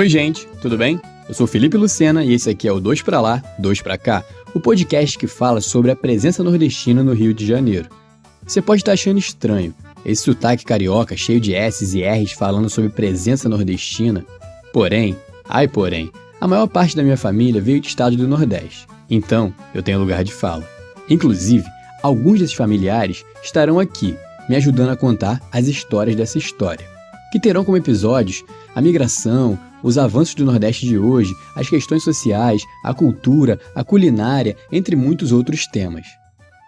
Oi gente, tudo bem? Eu sou Felipe Lucena e esse aqui é o Dois Pra Lá, Dois Pra Cá, o podcast que fala sobre a presença nordestina no Rio de Janeiro. Você pode estar achando estranho, esse sotaque carioca cheio de S's e R's falando sobre presença nordestina. Porém, a maior parte da minha família veio de estado do Nordeste, então eu tenho lugar de fala. Inclusive, alguns desses familiares estarão aqui, me ajudando a contar as histórias dessa história, que terão como episódios a migração, os avanços do Nordeste de hoje, as questões sociais, a cultura, a culinária, entre muitos outros temas.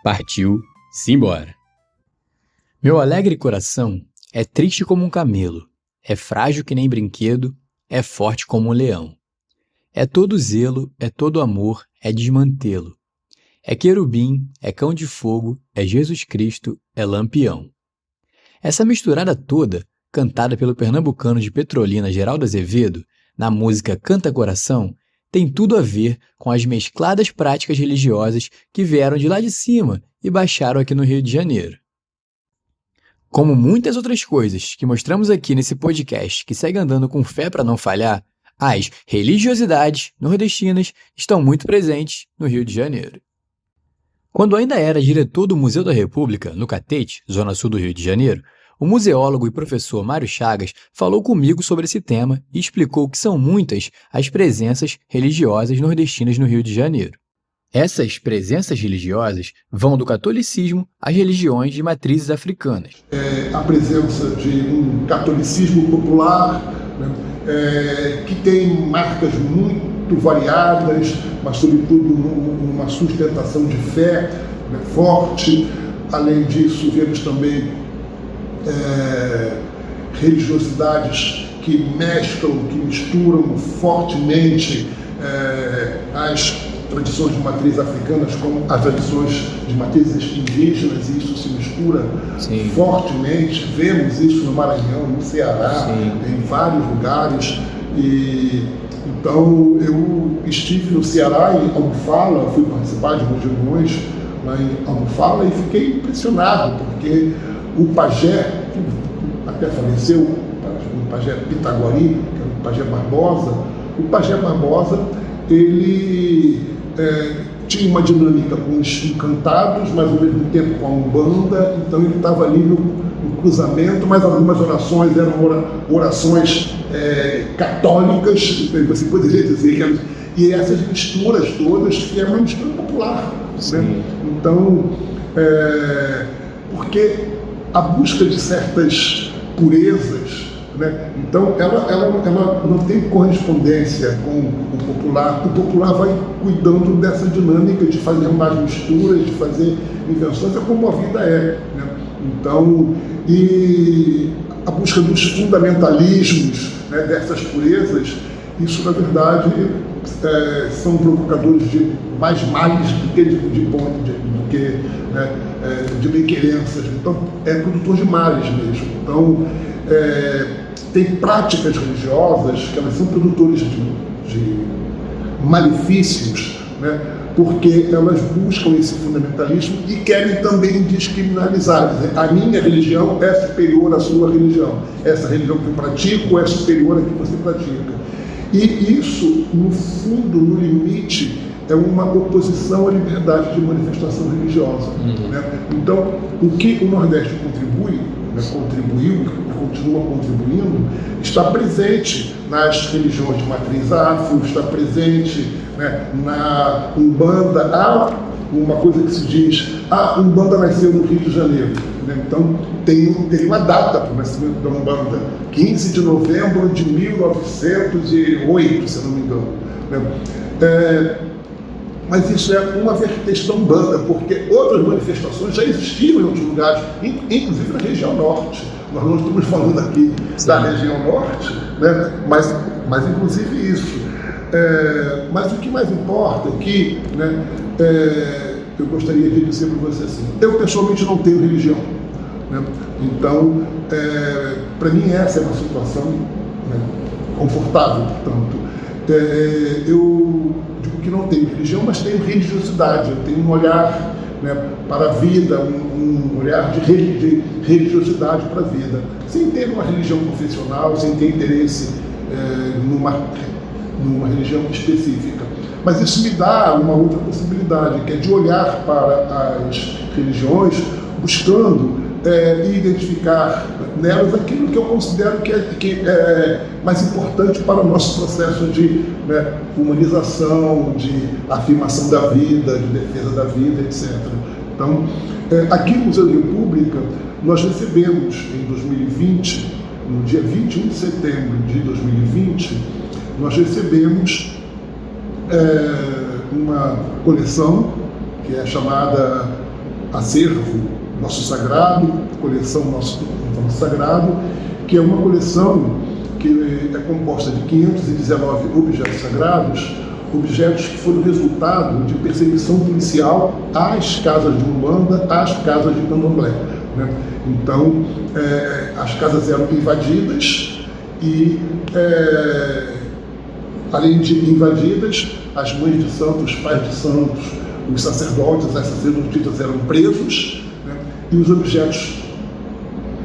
Partiu, simbora! Meu alegre coração é triste como um camelo, é frágil que nem brinquedo, é forte como um leão. É todo zelo, é todo amor, é desmantê-lo. É querubim, é cão de fogo, é Jesus Cristo, é lampião. Essa misturada toda, cantada pelo pernambucano de Petrolina Geraldo Azevedo, na música Canta Coração, tem tudo a ver com as mescladas práticas religiosas que vieram de lá de cima e baixaram aqui no Rio de Janeiro. Como muitas outras coisas que mostramos aqui nesse podcast que segue andando com fé para não falhar, as religiosidades nordestinas estão muito presentes no Rio de Janeiro. Quando ainda era diretor do Museu da República, no Catete, zona sul do Rio de Janeiro, o museólogo e professor Mário Chagas falou comigo sobre esse tema e explicou que são muitas as presenças religiosas nordestinas no Rio de Janeiro. Essas presenças religiosas vão do catolicismo às religiões de matrizes africanas. A presença de um catolicismo popular, que tem marcas muito variadas, mas sobretudo uma sustentação de fé forte. Além disso, vemos também religiosidades que mesclam, que misturam fortemente as tradições de matriz africanas com as tradições de matrizes indígenas, e isso se mistura fortemente. Vemos isso no Maranhão, no Ceará, em vários lugares. E então eu estive no Ceará, em Almofala, fui participar de umas reuniões lá em Almofala e fiquei impressionado, porque o pajé, que até faleceu, o pajé Pitaguari, que era o pajé Barbosa, ele tinha uma dinâmica com os encantados, mas ao mesmo tempo com a Umbanda, então ele estava ali no cruzamento, mas algumas orações eram orações católicas, você poderia dizer que elas, e essas misturas todas, que é uma mistura popular. Né? Então, porque a busca de certas purezas, né? Então ela não tem correspondência com o popular. O popular vai cuidando dessa dinâmica de fazer mais misturas, de fazer invenções, é como a vida é, né? Então, e a busca dos fundamentalismos, né, dessas purezas, isso na verdade são provocadores de mais males do que de bem-querenças. Então é produtor de males mesmo. Então tem práticas religiosas que elas são produtoras de malefícios, né, porque elas buscam esse fundamentalismo e querem também descriminalizar. Dizer, a minha religião é superior à sua religião. Essa religião que eu pratico é superior à que você pratica. E isso, no fundo, no limite, é uma oposição à liberdade de manifestação religiosa. Né? Então, o que o Nordeste contribuiu e continua contribuindo, está presente nas religiões de matriz afro, está presente, né, na Umbanda. Há uma coisa que se diz, a Umbanda nasceu no Rio de Janeiro. Né? Então, tem uma data para o nascimento da Umbanda, 15 de novembro de 1908, se não me engano. Né? Mas isso é uma vertente da Umbanda, porque outras manifestações já existiam em outros lugares, inclusive na região norte. Nós não estamos falando aqui da região norte, né? mas inclusive isso. Mas o que mais importa é que, né, eu gostaria de dizer para você assim, eu pessoalmente não tenho religião. Né? Então, para mim essa é uma situação, né, confortável, portanto. Eu digo que não tenho religião, mas tenho religiosidade. Eu tenho um olhar, né, para a vida, um olhar de religiosidade para a vida, sem ter uma religião confessional, sem ter interesse numa religião específica. Mas isso me dá uma outra possibilidade, que é de olhar para as religiões buscando identificar nelas aquilo que eu considero que é mais importante para o nosso processo de humanização, de afirmação da vida, de defesa da vida, etc. Então, aqui no Museu da República, nós recebemos em 2020, no dia 21 de setembro de 2020, nós recebemos uma coleção que é chamada Acervo Nosso Sagrado, coleção Nosso Sagrado, que é uma coleção que é composta de 519 objetos sagrados, objetos que foram resultado de perseguição policial às casas de Umbanda, às casas de Candomblé, né? Então, as casas eram invadidas e, além de invadidas, as mães de santos, os pais de santos, os sacerdotes, as sacerdotisas eram presos, né? E os objetos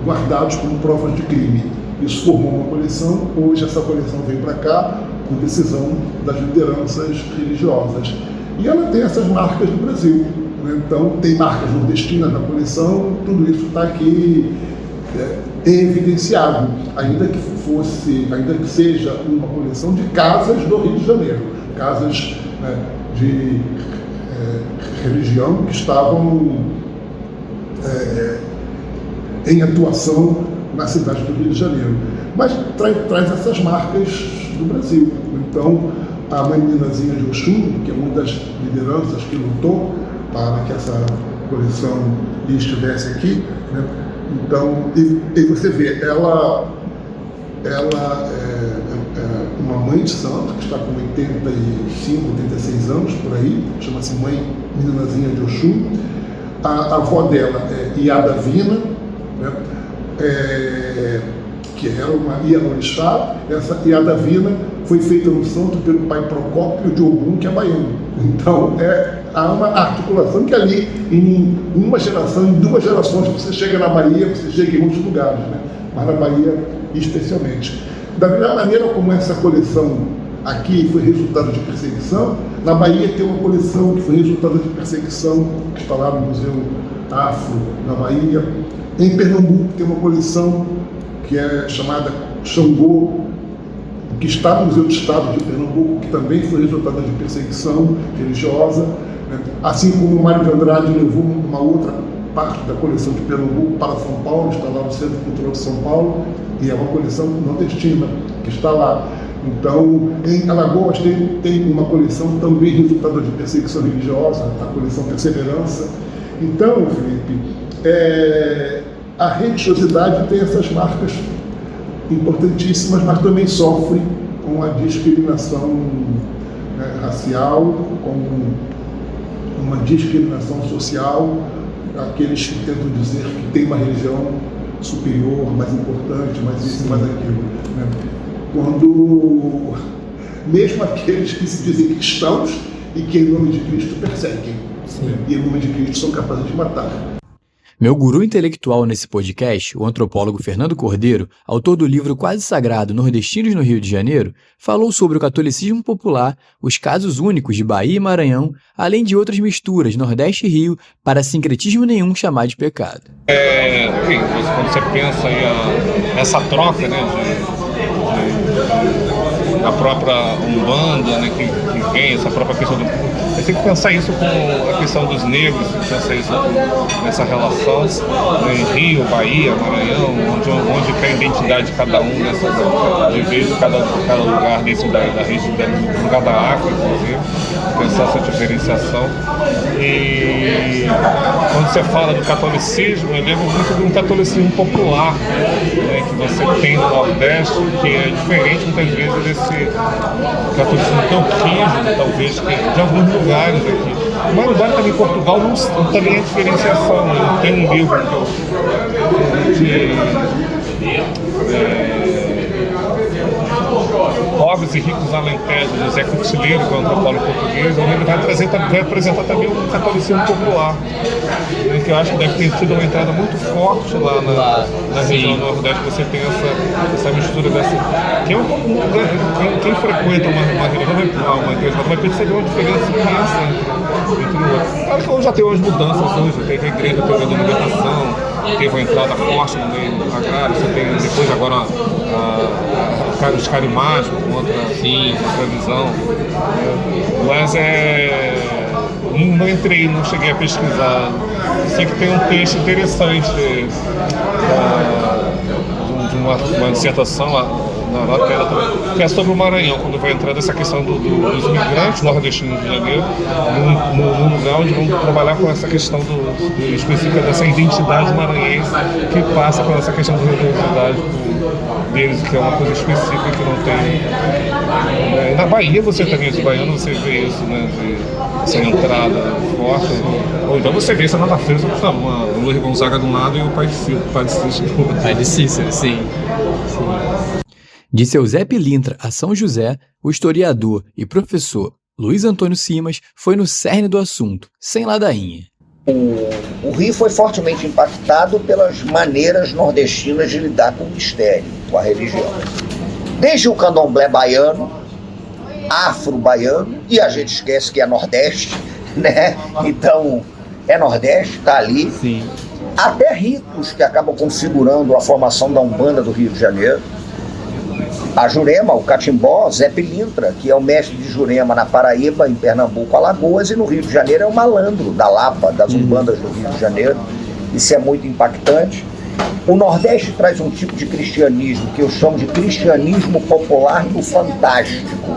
guardados como provas de crime. Isso formou uma coleção. Hoje essa coleção vem para cá com decisão das lideranças religiosas. E ela tem essas marcas do Brasil, né? Então tem marcas nordestinas na coleção, tudo isso está aqui evidenciado, ainda que seja uma coleção de casas do Rio de Janeiro, casas, né, de religião que estavam em atuação na cidade do Rio de Janeiro, mas traz essas marcas do Brasil. Então, a Mãe Ninazinha de Oxum, que é uma das lideranças que lutou para que essa coleção estivesse aqui, né? Então, e você vê, ela é uma mãe de santo que está com 85, 86 anos, por aí, chama-se Mãe Ninazinha de Oxum. A avó dela é Iadavina, né? Que era uma Ialorixá. Essa Iadavina foi feita no santo pelo pai Procópio de Ogum, que é baiano. Então, há uma articulação que ali, em uma geração, em 2 gerações, você chega na Bahia, você chega em outros lugares, né? Mas na Bahia especialmente. Da mesma maneira como essa coleção aqui foi resultado de perseguição, na Bahia tem uma coleção que foi resultado de perseguição, que está lá no Museu Afro, na Bahia. Em Pernambuco tem uma coleção que é chamada Xangô, que está no Museu do Estado de Pernambuco, que também foi resultado de perseguição religiosa, né? Assim como o Mário de Andrade levou uma outra parte da coleção de Pernambuco para São Paulo, está lá no Centro Cultural de São Paulo, e é uma coleção nordestina que está lá. Então, em Alagoas tem uma coleção também resultado de perseguição religiosa, a coleção Perseverança. Então, Felipe, a religiosidade tem essas marcas importantíssimas, mas também sofre com a discriminação, né, racial, com uma discriminação social, aqueles que tentam dizer que tem uma religião superior, mais importante, mais isso e mais aquilo, né? Quando mesmo aqueles que se dizem cristãos e que em nome de Cristo perseguem, né? E em nome de Cristo são capazes de matar. Meu guru intelectual nesse podcast, o antropólogo Fernando Cordeiro, autor do livro Quase Sagrado Nordestinos no Rio de Janeiro, falou sobre o catolicismo popular, os casos únicos de Bahia e Maranhão, além de outras misturas Nordeste e Rio, para sincretismo nenhum chamar de pecado. Quando você pensa aí nessa troca, né, a própria Umbanda, né, que vem, essa própria questão do... Você tem que pensar isso com a questão dos negros, pensar isso nessa relação, né, em Rio, Bahia, Maranhão, onde que a identidade de cada um de vez de cada lugar desse da região, do lugar da África, inclusive, pensar essa diferenciação. E quando você fala do catolicismo, eu lembro muito de um catolicismo popular, né, que você tem no Nordeste, que é diferente muitas vezes desse catolicismo tão rígido, talvez, de alguns lugares aqui. Mas lugar também em Portugal não também é diferenciação. Eu tenho um livro Pobres e Ricos Alentejo, José Coutilheiro, que é um antropólogo português, onde ele vai apresentar também um catolicismo popular, né, que eu acho que deve ter tido uma entrada muito forte lá na região nordeste. Você tem essa mistura dessa... Quem frequenta uma religião, uma igreja, vai perceber uma diferença imensa entre o outro. Claro que já tem umas mudanças hoje, teve a igreja, teve a libertação, teve uma entrada forte no meio agrário, você tem depois agora os carismáticos contra a visão. Mas não cheguei a pesquisar. Sei que tem um texto interessante de uma dissertação na tela também, que é sobre o Maranhão, quando vai entrar nessa questão dos imigrantes nordestinos de Janeiro, num lugar onde vamos trabalhar com essa questão específica dessa identidade maranhense, que passa por essa questão da religiosidade deles, que é uma coisa específica que não tem. Na Bahia você também, os baianos, você vê isso, né, essa entrada forte. Ou então você vê isso na frente, o Luiz Gonzaga de um lado e o Pai de Cícero do outro. Pai de Cícero, sim. De seu Zé Pilintra a São José, o historiador e professor Luiz Antônio Simas foi no cerne do assunto, sem ladainha. O Rio foi fortemente impactado pelas maneiras nordestinas de lidar com o mistério, com a religião. Desde o candomblé baiano, afro-baiano, e a gente esquece que é Nordeste, né? Então, é Nordeste, tá ali. Sim. Até ritos que acabam configurando a formação da Umbanda do Rio de Janeiro. A Jurema, o Catimbó, Zé Pilintra, que é o mestre de Jurema na Paraíba, em Pernambuco, Alagoas, e no Rio de Janeiro é o malandro da Lapa, das Umbandas do Rio de Janeiro. Isso é muito impactante. O Nordeste traz um tipo de cristianismo que eu chamo de cristianismo popular do fantástico,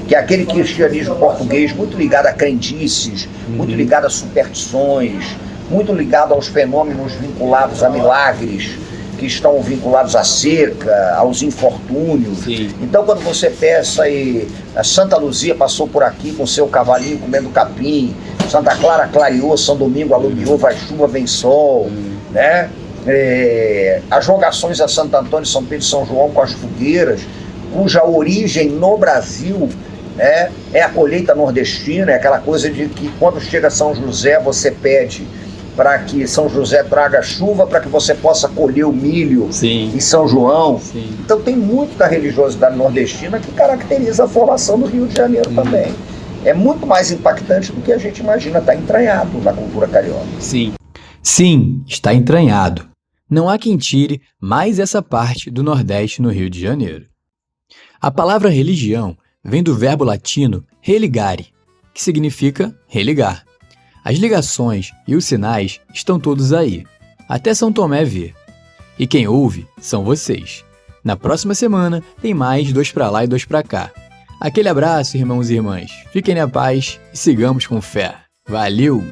que é aquele cristianismo português muito ligado a crendices, muito ligado a superstições, muito ligado aos fenômenos vinculados a milagres, que estão vinculados à seca, aos infortúnios. Sim. Então, quando você pensa aí, a Santa Luzia passou por aqui com seu cavalinho comendo capim, Santa Clara clareou, São Domingo alumiou, vai chuva, vem sol, né? As rogações a Santo Antônio, São Pedro e São João com as fogueiras, cuja origem no Brasil é a colheita nordestina, é aquela coisa de que quando chega São José você pede para que São José traga chuva para que você possa colher o milho. Sim. Em São João. Sim. Então tem muito da religiosidade nordestina que caracteriza a formação do Rio de Janeiro também. É muito mais impactante do que a gente imagina, está entranhado na cultura carioca. Sim. Sim, está entranhado. Não há quem tire mais essa parte do Nordeste no Rio de Janeiro. A palavra religião vem do verbo latino religare, que significa religar. As ligações e os sinais estão todos aí, até São Tomé ver. E quem ouve são vocês. Na próxima semana tem mais 2 pra lá e 2 pra cá. Aquele abraço, irmãos e irmãs. Fiquem na paz e sigamos com fé. Valeu!